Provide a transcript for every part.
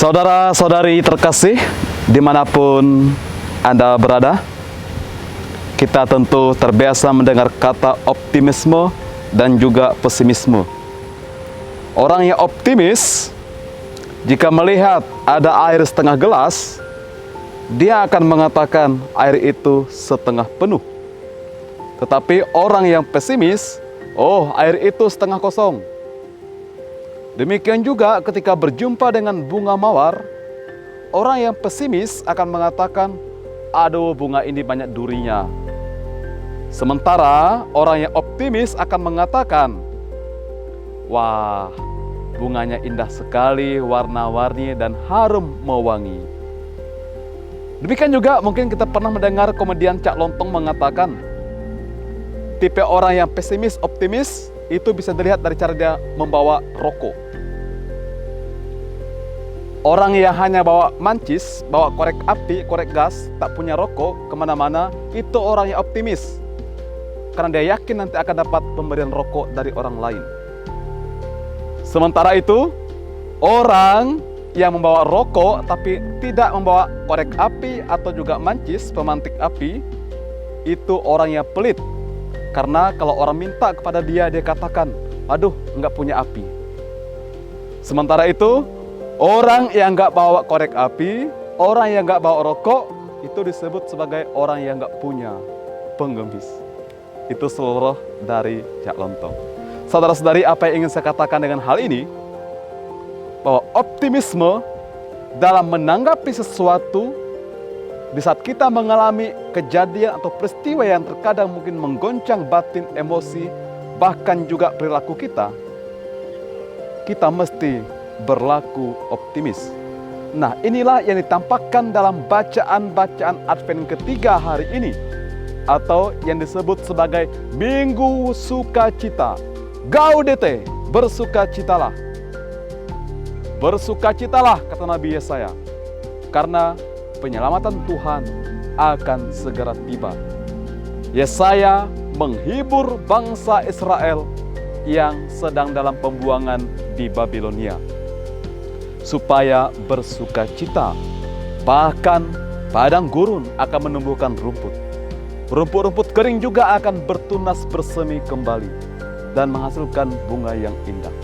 Saudara-saudari terkasih, dimanapun Anda berada, kita tentu terbiasa mendengar kata optimisme dan juga pesimisme. Orang yang optimis, jika melihat ada air setengah gelas, dia akan mengatakan air itu setengah penuh. Tetapi orang yang pesimis, air itu setengah kosong. Demikian juga ketika berjumpa dengan bunga mawar, orang yang pesimis akan mengatakan, aduh bunga ini banyak durinya. Sementara orang yang optimis akan mengatakan, wah bunganya indah sekali, warna-warni dan harum mewangi. Demikian juga mungkin kita pernah mendengar komedian Cak Lontong mengatakan, tipe orang yang pesimis, optimis, itu bisa dilihat dari cara dia membawa rokok. Orang yang hanya bawa mancis, bawa korek api, korek gas, tak punya rokok kemana-mana, itu orang yang optimis. Karena dia yakin nanti akan dapat pemberian rokok dari orang lain. Sementara itu, orang yang membawa rokok tapi tidak membawa korek api atau juga mancis, pemantik api, itu orang yang pelit. Karena kalau orang minta kepada dia, dia katakan, aduh nggak punya api. Sementara itu, orang yang nggak bawa korek api, orang yang nggak bawa rokok, itu disebut sebagai orang yang nggak punya pengemis. Itu seluruh dari Cak Lontong. Saudara-saudari, apa yang ingin saya katakan dengan hal ini? Bahwa optimisme dalam menanggapi sesuatu, di saat kita mengalami kejadian atau peristiwa yang terkadang mungkin menggoncang batin, emosi, bahkan juga perilaku kita mesti berlaku optimis. Nah, inilah yang ditampakkan dalam bacaan-bacaan Advent ketiga hari ini, atau yang disebut sebagai Minggu Sukacita. Gaudete, bersukacitalah. Bersukacitalah, kata Nabi Yesaya, karena penyelamatan Tuhan akan segera tiba. Yesaya menghibur bangsa Israel yang sedang dalam pembuangan di Babilonia, supaya bersukacita. Bahkan padang gurun akan menumbuhkan rumput. Rumput-rumput kering juga akan bertunas bersemi kembali dan menghasilkan bunga yang indah.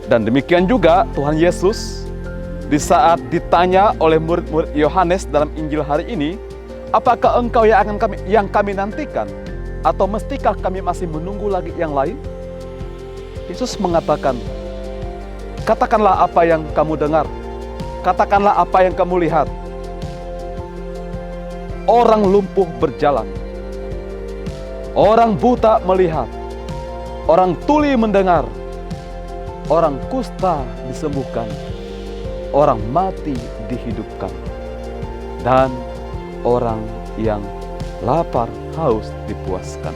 Dan demikian juga Tuhan Yesus di saat ditanya oleh murid-murid Yohanes dalam Injil hari ini, apakah engkau yang kami nantikan? Atau mestikah kami masih menunggu lagi yang lain? Yesus mengatakan, katakanlah apa yang kamu dengar, katakanlah apa yang kamu lihat. Orang lumpuh berjalan, orang buta melihat, orang tuli mendengar, orang kusta disembuhkan, orang mati dihidupkan, dan orang yang lapar haus dipuaskan.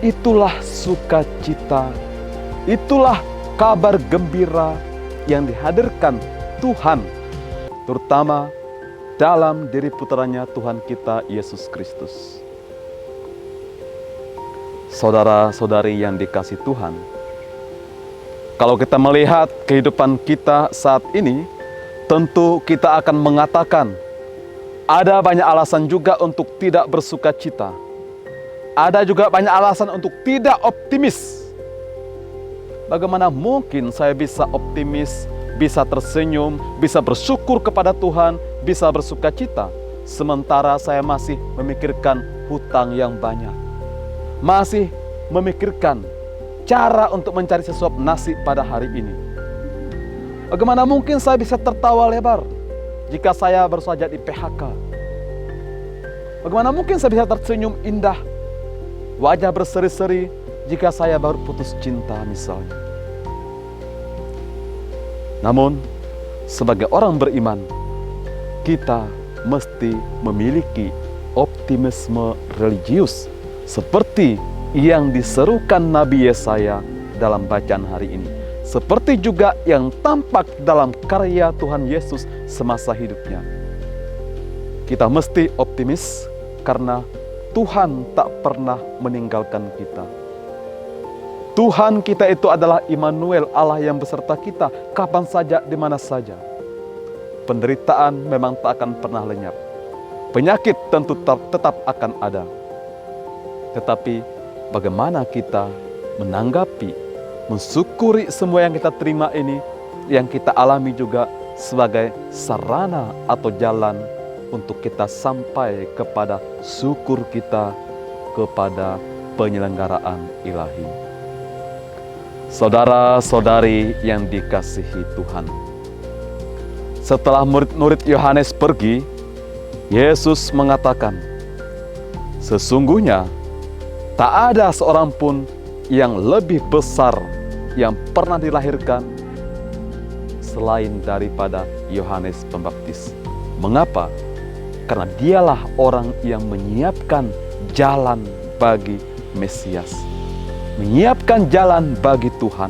Itulah sukacita, itulah kabar gembira yang dihadirkan Tuhan, terutama dalam diri putranya Tuhan kita Yesus Kristus. Saudara-saudari yang dikasihi Tuhan, kalau kita melihat kehidupan kita saat ini, tentu kita akan mengatakan, ada banyak alasan juga untuk tidak bersukacita. Ada juga banyak alasan untuk tidak optimis. Bagaimana mungkin saya bisa optimis, bisa tersenyum, bisa bersyukur kepada Tuhan, bisa bersukacita, sementara saya masih memikirkan hutang yang banyak, masih memikirkan cara untuk mencari sesuap nasi pada hari ini. Bagaimana mungkin saya bisa tertawa lebar jika saya baru saja di PHK? Bagaimana mungkin saya bisa tersenyum indah, wajah berseri-seri jika saya baru putus cinta misalnya? Namun, sebagai orang beriman, kita mesti memiliki optimisme religius seperti yang diserukan Nabi Yesaya dalam bacaan hari ini. Seperti juga yang tampak dalam karya Tuhan Yesus semasa hidupnya. Kita mesti optimis karena Tuhan tak pernah meninggalkan kita. Tuhan kita itu adalah Immanuel, Allah yang beserta kita kapan saja, di mana saja. Penderitaan memang tak akan pernah lenyap. Penyakit tentu tetap akan ada. Tetapi bagaimana kita menanggapi, mensyukuri semua yang kita terima ini, yang kita alami juga sebagai sarana atau jalan untuk kita sampai kepada syukur kita kepada penyelenggaraan ilahi. Saudara-saudari yang dikasihi Tuhan, setelah murid-murid Yohanes pergi, Yesus mengatakan, sesungguhnya tak ada seorang pun yang lebih besar yang pernah dilahirkan selain daripada Yohanes Pembaptis. Mengapa? Karena dialah orang yang menyiapkan jalan bagi Mesias, menyiapkan jalan bagi Tuhan,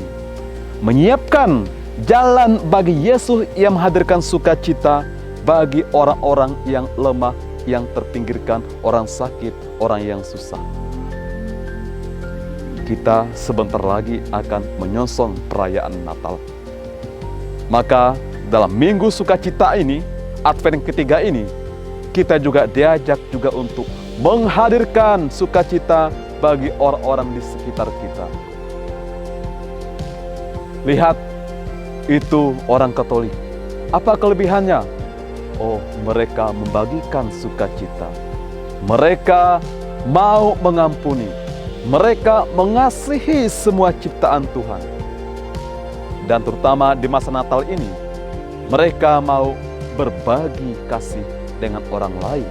menyiapkan jalan bagi Yesus yang menghadirkan sukacita bagi orang-orang yang lemah, yang terpinggirkan, orang sakit, orang yang susah. Kita sebentar lagi akan menyongsong perayaan Natal. Maka dalam Minggu Sukacita ini, Advent ketiga ini, kita juga diajak juga untuk menghadirkan sukacita bagi orang-orang di sekitar kita. Lihat, itu orang Katolik. Apa kelebihannya? Oh, mereka membagikan sukacita. Mereka mau mengampuni. Mereka mengasihi semua ciptaan Tuhan. Dan terutama di masa Natal ini, mereka mau berbagi kasih dengan orang lain.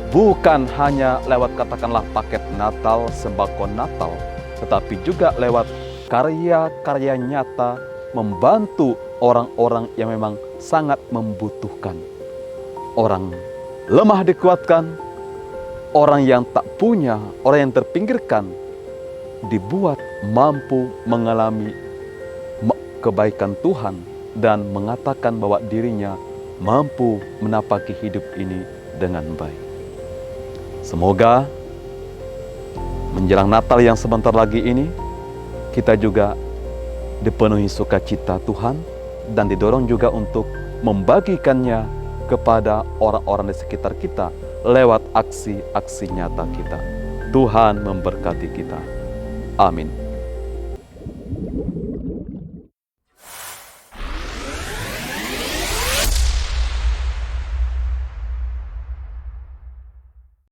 Bukan hanya lewat katakanlah paket Natal, sembako Natal, tetapi juga lewat karya-karya nyata membantu orang-orang yang memang sangat membutuhkan. Orang lemah dikuatkan, orang yang tak punya, orang yang terpinggirkan, dibuat mampu mengalami kebaikan Tuhan dan mengatakan bahwa dirinya mampu menapaki hidup ini dengan baik. Semoga menjelang Natal yang sebentar lagi ini, kita juga dipenuhi sukacita Tuhan dan didorong juga untuk membagikannya kepada orang-orang di sekitar kita lewat aksi-aksi nyata kita. Tuhan memberkati kita. Amin.